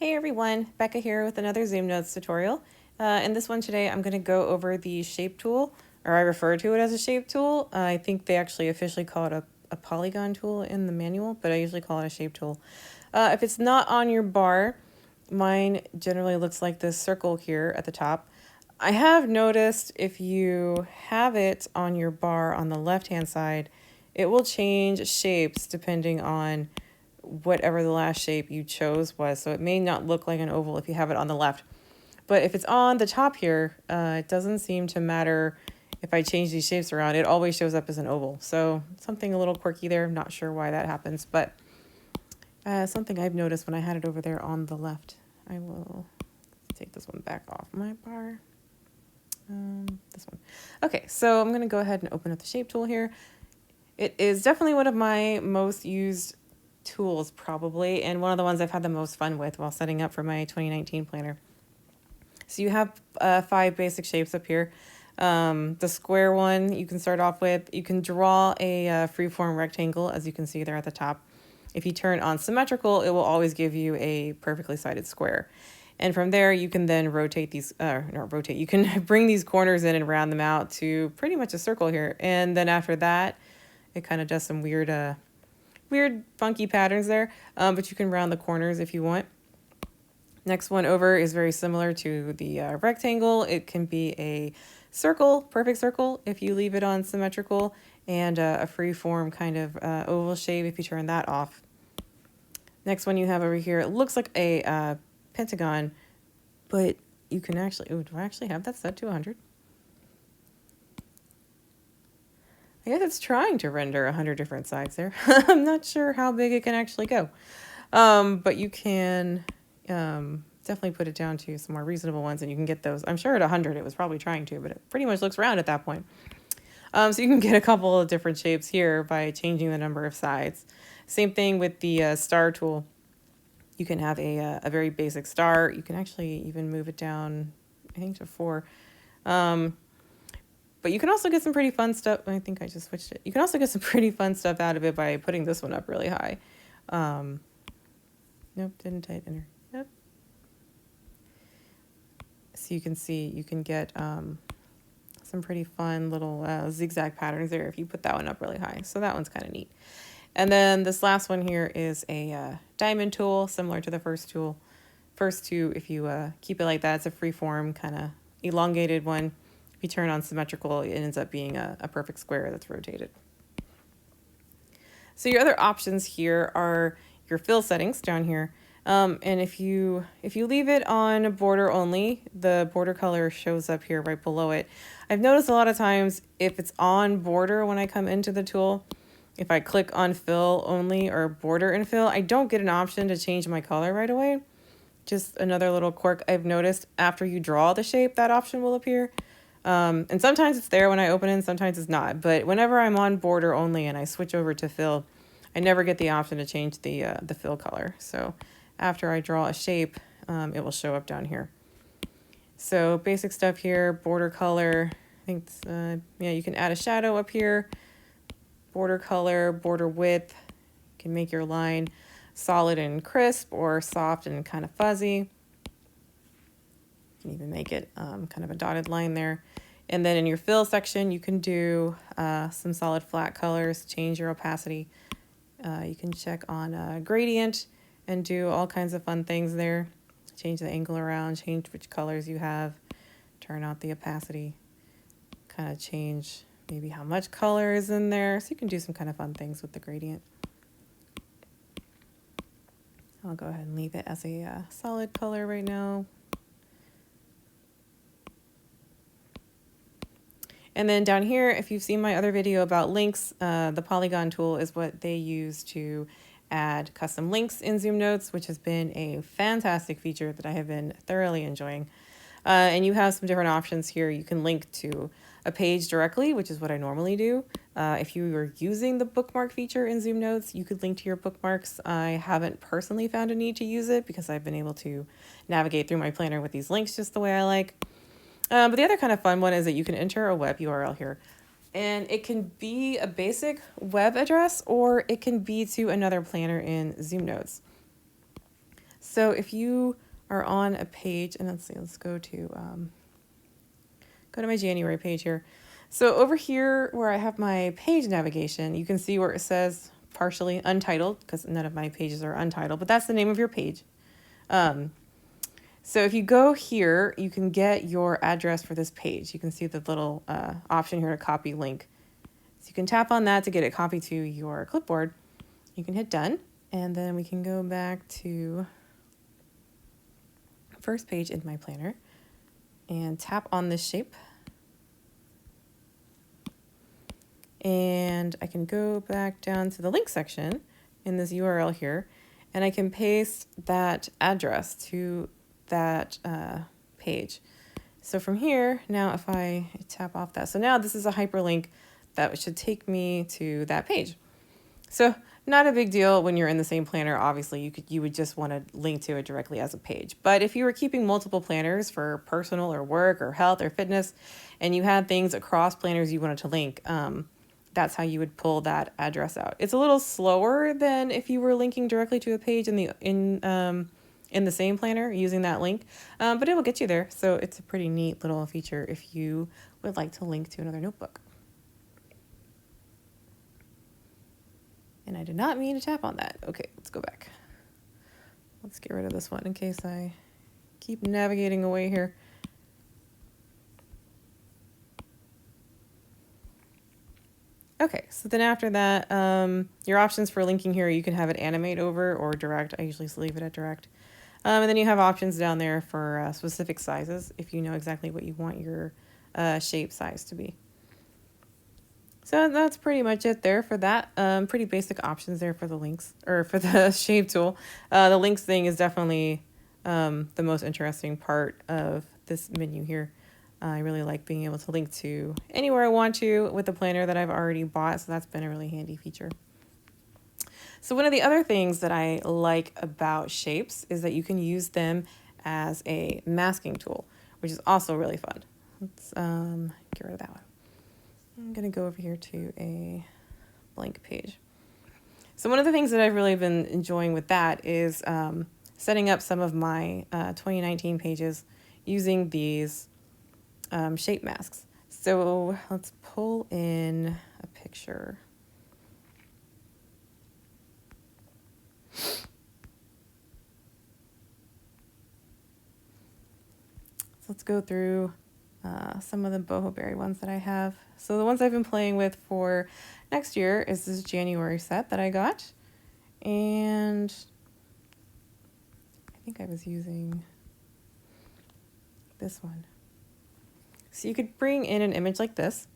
Hey everyone, Becca here with another ZoomNotes tutorial. In this one today, I'm going to go over the shape tool, or I refer to it as a shape tool. I think they actually officially call it a polygon tool in the manual, but I usually call it a shape tool. If it's not on your bar, mine generally looks like this circle here at the top. I have noticed if you have it on your bar on the left-hand side, it will change shapes depending on whatever the last shape you chose was. So it may not look like an oval if you have it on the left. But if it's on the top here, it doesn't seem to matter if I change these shapes around. It always shows up as an oval. So something a little quirky there. I'm not sure why that happens, but something I've noticed when I had it over there on the left. I will take this one back off my bar. This one. Okay, so I'm going to go ahead and open up the shape tool here. It is definitely one of my most used tools probably, and one of the ones I've had the most fun with while setting up for my 2019 planner. So you have 5 basic shapes up here. The square one you can start off with. You can draw a freeform rectangle, as you can see there at the top. If you turn on symmetrical, it will always give you a perfectly sided square. And from there, you can then rotate these, you can bring these corners in and round them out to pretty much a circle here. And then after that, it kind of does some weird funky patterns there, but you can round the corners if you want. Next one over is very similar to the rectangle. It can be a circle, perfect circle, if you leave it on symmetrical, and a free form kind of oval shape if you turn that off. Next one you have over here, it looks like a pentagon, but you can actually, do I actually have that set to 100? I guess it's trying to render 100 different sides there. I'm not sure how big it can actually go. But you can definitely put it down to some more reasonable ones, and you can get those. I'm sure at 100 it was probably trying to, but it pretty much looks round at that point. So you can get a couple of different shapes here by changing the number of sides. Same thing with the star tool. You can have a very basic star. You can actually even move it down, I think, to 4. But you can also get some pretty fun stuff. I think I just switched it. You can also get some pretty fun stuff out of it by putting this one up really high. Nope, didn't hit enter. Yep. So you can see, you can get some pretty fun little zigzag patterns there if you put that one up really high. So that one's kind of neat. And then this last one here is a diamond tool, similar to the first tool. First two, if you keep it like that, it's a free form, kind of elongated one. If you turn on symmetrical, it ends up being a perfect square that's rotated. So your other options here are your fill settings down here. And if you leave it on border only, the border color shows up here right below it. I've noticed a lot of times if it's on border when I come into the tool, if I click on fill only or border and fill, I don't get an option to change my color right away. Just another little quirk I've noticed. After you draw the shape, that option will appear. And sometimes it's there when I open it, sometimes it's not. But whenever I'm on border only and I switch over to fill, I never get the option to change the fill color. So after I draw a shape, it will show up down here. So basic stuff here, border color. I think yeah, you can add a shadow up here. Border color, border width. You can make your line solid and crisp or soft and kind of fuzzy. You can even make it kind of a dotted line there. And then in your fill section, you can do some solid flat colors, change your opacity. You can check on gradient and do all kinds of fun things there. Change the angle around, change which colors you have, turn out the opacity, kind of change maybe how much color is in there. So you can do some kind of fun things with the gradient. I'll go ahead and leave it as a solid color right now. And then down here, if you've seen my other video about links, the polygon tool is what they use to add custom links in ZoomNotes, which has been a fantastic feature that I have been thoroughly enjoying. And you have some different options here. You can link to a page directly, which is what I normally do. If you are using the bookmark feature in ZoomNotes, you could link to your bookmarks. I haven't personally found a need to use it because I've been able to navigate through my planner with these links just the way I like. But the other kind of fun one is that you can enter a web URL here. And it can be a basic web address or it can be to another planner in ZoomNotes. So if you are on a page, and let's see, let's go to my January page here. So over here where I have my page navigation, you can see where it says partially untitled, because none of my pages are untitled, but that's the name of your page. So if you go here, you can get your address for this page. You can see the little option here to copy link. So you can tap on that to get it copied to your clipboard. You can hit done, and then we can go back to first page in my planner and tap on this shape. And I can go back down to the link section in this URL here, and I can paste that address to that page. So from here, now if I tap off that, so now this is a hyperlink that should take me to that page. So not a big deal when you're in the same planner. Obviously, you would just want to link to it directly as a page. But if you were keeping multiple planners for personal or work or health or fitness, and you had things across planners you wanted to link, that's how you would pull that address out. It's a little slower than if you were linking directly to a page in the same planner using that link, but it will get you there. So it's a pretty neat little feature if you would like to link to another notebook. And I did not mean to tap on that. Okay, let's go back. Let's get rid of this one in case I keep navigating away here. Okay, so then after that, your options for linking here, you can have it animate over or direct. I usually leave it at direct. And then you have options down there for specific sizes if you know exactly what you want your shape size to be. So that's pretty much it there for that. Pretty basic options there for the links, or for the shape tool. The links thing is definitely the most interesting part of this menu here. I really like being able to link to anywhere I want to with the planner that I've already bought, so that's been a really handy feature. So one of the other things that I like about shapes is that you can use them as a masking tool, which is also really fun. Let's get rid of that one. I'm going to go over here to a blank page. So one of the things that I've really been enjoying with that is setting up some of my 2019 pages using these shape masks. So let's pull in a picture. So let's go through some of the boho berry ones that I have. So the ones I've been playing with for next year is this January set that I got. And I think I was using this one. So you could bring in an image like this.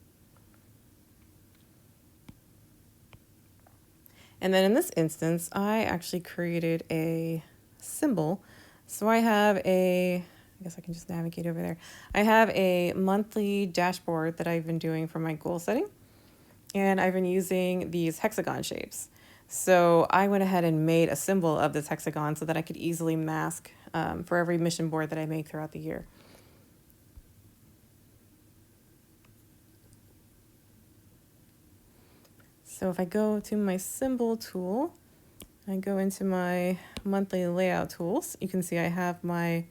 And then in this instance, I actually created a symbol. So I have I guess I can just navigate over there. I have a monthly dashboard that I've been doing for my goal setting. And I've been using these hexagon shapes. So I went ahead and made a symbol of this hexagon so that I could easily mask for every mission board that I make throughout the year. So if I go to my symbol tool, I go into my monthly layout tools, you can see I have my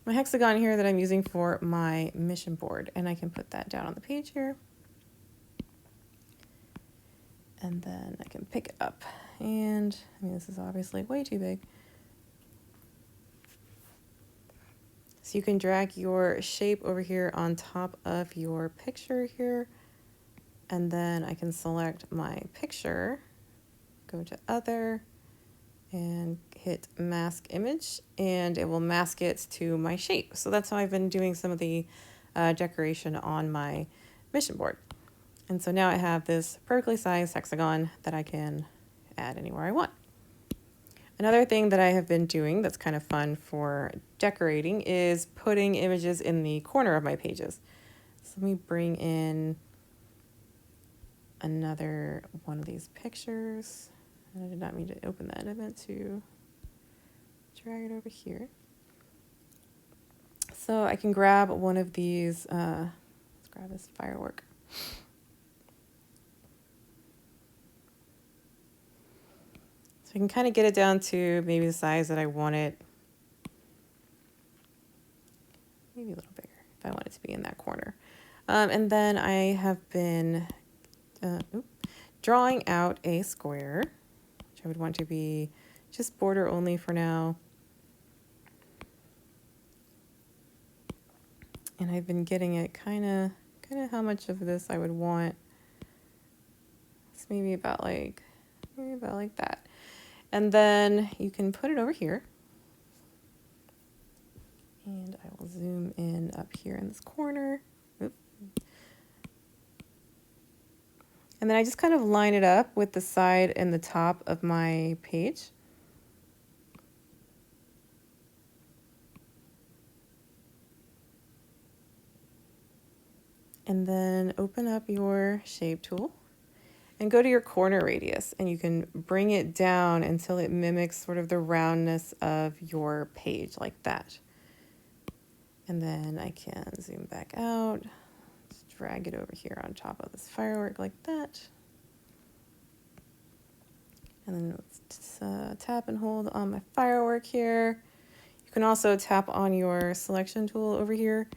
hexagon here that I'm using for my mission board, and I can put that down on the page here. And then I can pick it up, and I mean, this is obviously way too big. So you can drag your shape over here on top of your picture here, and then I can select my picture, go to other, and hit mask image, and it will mask it to my shape. So that's how I've been doing some of the decoration on my mission board. And so now I have this perfectly sized hexagon that I can add anywhere I want. Another thing that I have been doing that's kind of fun for decorating is putting images in the corner of my pages. So let me bring in another one of these pictures. I did not mean to open that. I meant to drag it over here. So I can grab one of these, let's grab this firework. So I can kind of get it down to maybe the size that I want it maybe a little bigger if I want it to be in that corner. And then I have been drawing out a square, which I would want to be just border only for now. And I've been getting it kind of how much of this I would want. It's maybe about like that. And then you can put it over here. And I will zoom in up here in this corner. Oop. And then I just kind of line it up with the side and the top of my page. And then open up your shape tool and go to your corner radius, and you can bring it down until it mimics sort of the roundness of your page like that. And then I can zoom back out, just drag it over here on top of this firework like that. And then let's tap and hold on my firework here. You can also tap on your selection tool over here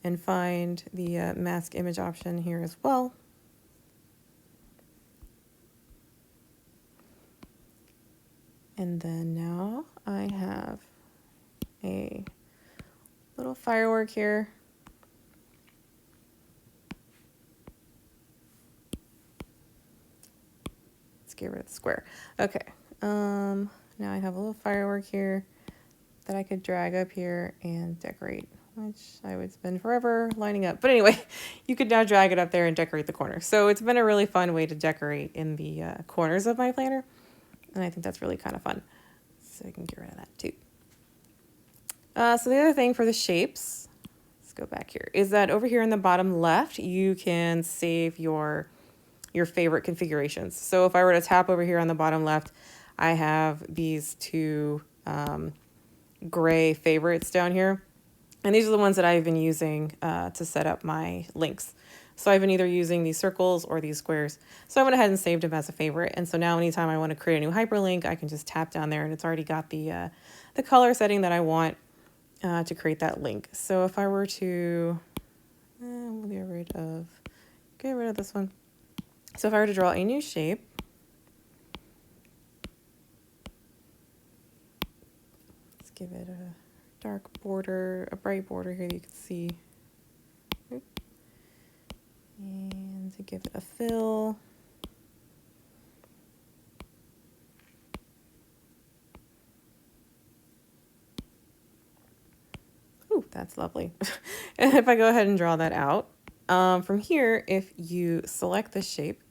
and find the mask image option here as well. And then now I have a little firework here. Let's get rid of the square. Okay, now I have a little firework here that I could drag up here and decorate, which I would spend forever lining up. But anyway, you could now drag it up there and decorate the corner. So it's been a really fun way to decorate in the corners of my planner. And I think that's really kind of fun. So I can get rid of that too. So the other thing for the shapes, let's go back here, is that over here in the bottom left, you can save your favorite configurations. So if I were to tap over here on the bottom left, I have these two gray favorites down here. And these are the ones that I've been using to set up my links. So I've been either using these circles or these squares. So I went ahead and saved them as a favorite. And so now anytime I want to create a new hyperlink, I can just tap down there and it's already got the color setting that I want to create that link. So if I were to, we'll get rid of this one. So if I were to draw a new shape, let's give it a dark border, a bright border here that you can see. And to give it a fill. Ooh, that's lovely. And if I go ahead and draw that out, from here, if you select the shape,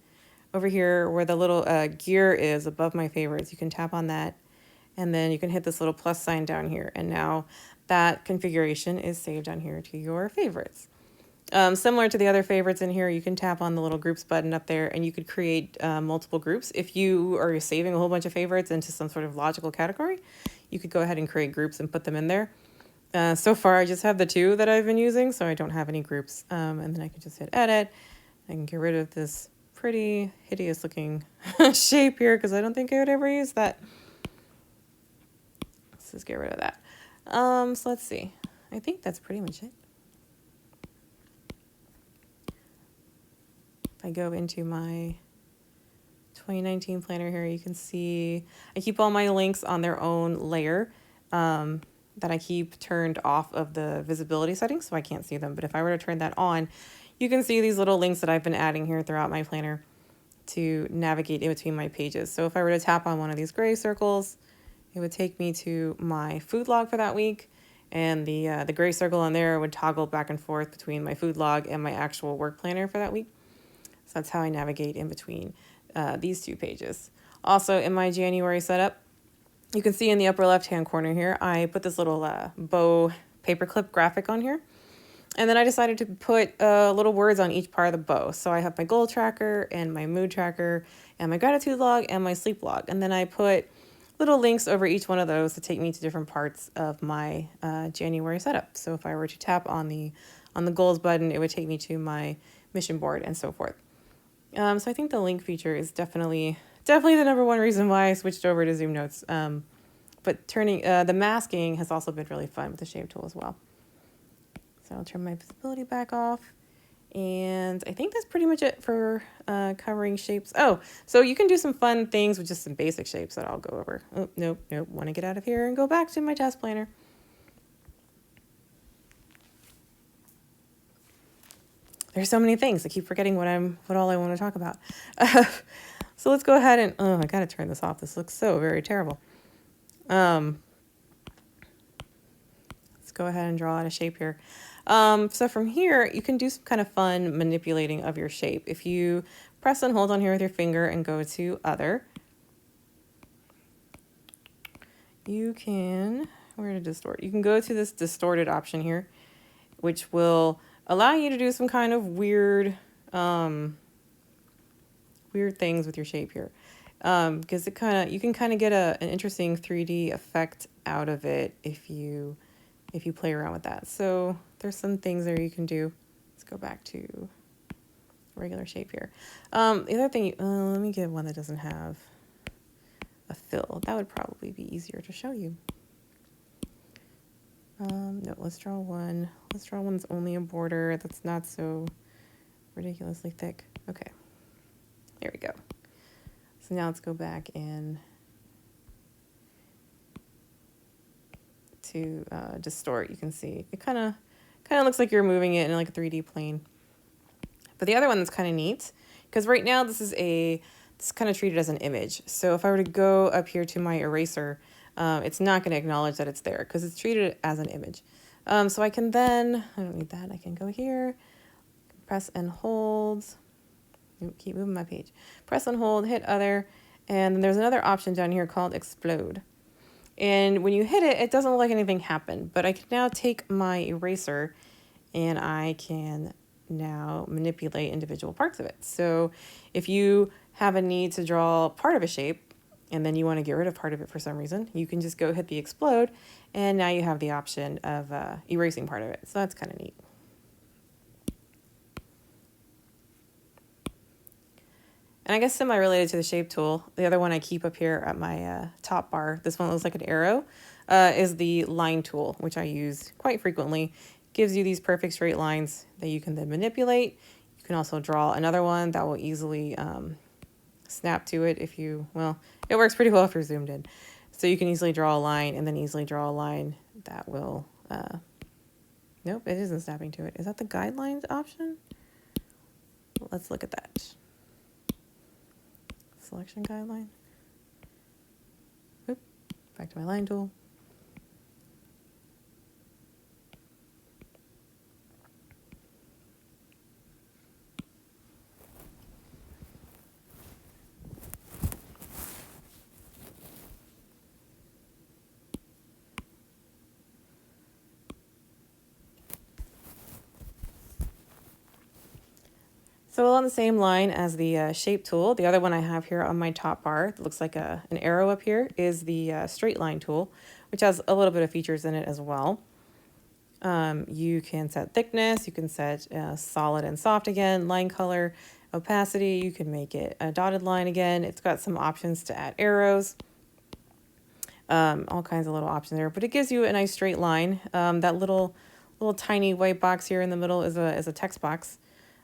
over here where the little gear is above my favorites, you can tap on that, and then you can hit this little plus sign down here, and now that configuration is saved down here to your favorites. Similar to the other favorites in here, you can tap on the little groups button up there and you could create multiple groups. If you are saving a whole bunch of favorites into some sort of logical category, you could go ahead and create groups and put them in there. So far, I just have the two that I've been using, so I don't have any groups. And then I can just hit edit. I can get rid of this pretty hideous looking shape here because I don't think I would ever use that. Let's just get rid of that. So let's see. I think that's pretty much it. If I go into my 2019 planner here, you can see I keep all my links on their own layer that I keep turned off of the visibility settings, so I can't see them. But if I were to turn that on, you can see these little links that I've been adding here throughout my planner to navigate in between my pages. So if I were to tap on one of these gray circles, it would take me to my food log for that week. And the gray circle on there would toggle back and forth between my food log and my actual work planner for that week. So that's how I navigate in between these two pages. Also in my January setup, you can see in the upper left-hand corner here, I put this little bow paperclip graphic on here. And then I decided to put little words on each part of the bow. So I have my goal tracker and my mood tracker and my gratitude log and my sleep log. And then I put little links over each one of those to take me to different parts of my January setup. So if I were to tap on the goals button, it would take me to my mission board and so forth. So I think the link feature is definitely the number one reason why I switched over to ZoomNotes. But turning the masking has also been really fun with the shape tool as well. So I'll turn my visibility back off. And I think that's pretty much it for covering shapes. Oh, so you can do some fun things with just some basic shapes that I'll go over. Oh, nope. Want to get out of here and go back to my task planner. There's so many things. I keep forgetting what all I want to talk about. So let's go ahead and, oh, I got to turn this off. This looks so very terrible. Let's go ahead and draw out a shape here. So from here, you can do some kind of fun manipulating of your shape. If you press and hold on here with your finger and go to Other, you can, where to distort? You can go to this distorted option here, which will allow you to do some kind of weird things with your shape here. Because you can kind of get an interesting 3D effect out of it if you play around with that. So there's some things there you can do. Let's go back to regular shape here. The other thing, let me get one that doesn't have a fill. That would probably be easier to show you. No, let's draw one. Let's draw one that's only a border that's not so ridiculously thick. Okay, there we go. So now let's go back and to distort. You can see it kind of looks like you're moving it in like a 3D plane. But the other one that's kind of neat, because right now this is kind of treated as an image. So if I were to go up here to my eraser, it's not going to acknowledge that it's there because it's treated as an image. So I can then, I don't need that. I can go here, press and hold. Keep moving my page. Press and hold, hit Other, and then there's another option down here called Explode. And when you hit it, it doesn't look like anything happened, but I can now take my eraser and I can now manipulate individual parts of it. So if you have a need to draw part of a shape and then you want to get rid of part of it for some reason, you can just go hit the Explode, and now you have the option of erasing part of it. So that's kind of neat. And I guess semi-related to the shape tool, the other one I keep up here at my top bar, this one looks like an arrow, is the line tool, which I use quite frequently. Gives you these perfect straight lines that you can then manipulate. You can also draw another one that will easily snap to it if you, well, it works pretty well if you're zoomed in. So you can easily draw a line and then easily draw a line that will, nope, it isn't snapping to it. Is that the guidelines option? Let's look at that. Selection guideline. Oop, back to my line tool. So along the same line as the shape tool, the other one I have here on my top bar, it looks like an arrow up here, is the straight line tool, which has a little bit of features in it as well. You can set thickness, you can set solid and soft again, line color, opacity, you can make it a dotted line again. It's got some options to add arrows, all kinds of little options there, but it gives you a nice straight line. That little tiny white box here in the middle is a text box.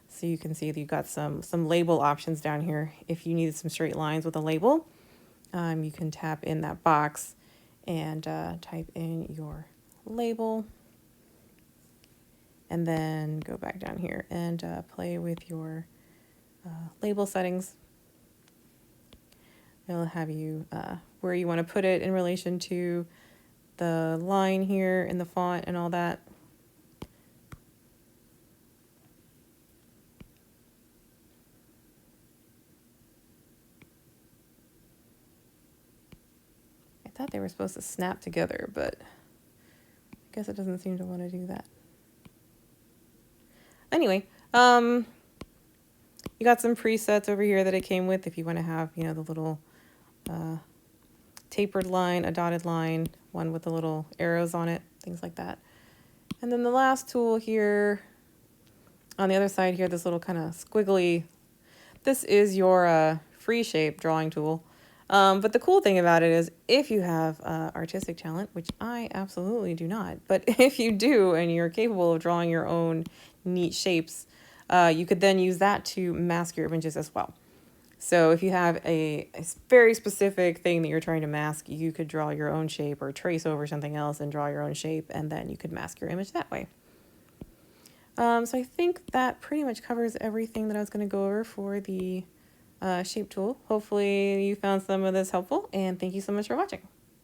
So you can see that you've got some label options down here. If you needed some straight lines with a label, you can tap in that box and type in your label. And then go back down here and play with your label settings. It'll have you where you want to put it in relation to the line here in the font and all that. I thought they were supposed to snap together, but I guess it doesn't seem to want to do that. Anyway, you got some presets over here that it came with if you want to have, you know, the little tapered line, a dotted line, one with the little arrows on it, things like that. And then the last tool here on the other side here, this little kind of squiggly, this is your free shape drawing tool. But the cool thing about it is if you have artistic talent, which I absolutely do not, but if you do and you're capable of drawing your own neat shapes, you could then use that to mask your images as well. So if you have a very specific thing that you're trying to mask, you could draw your own shape or trace over something else and draw your own shape, and then you could mask your image that way. So I think that pretty much covers everything that I was going to go over for the shape tool. Hopefully you found some of this helpful, and thank you so much for watching.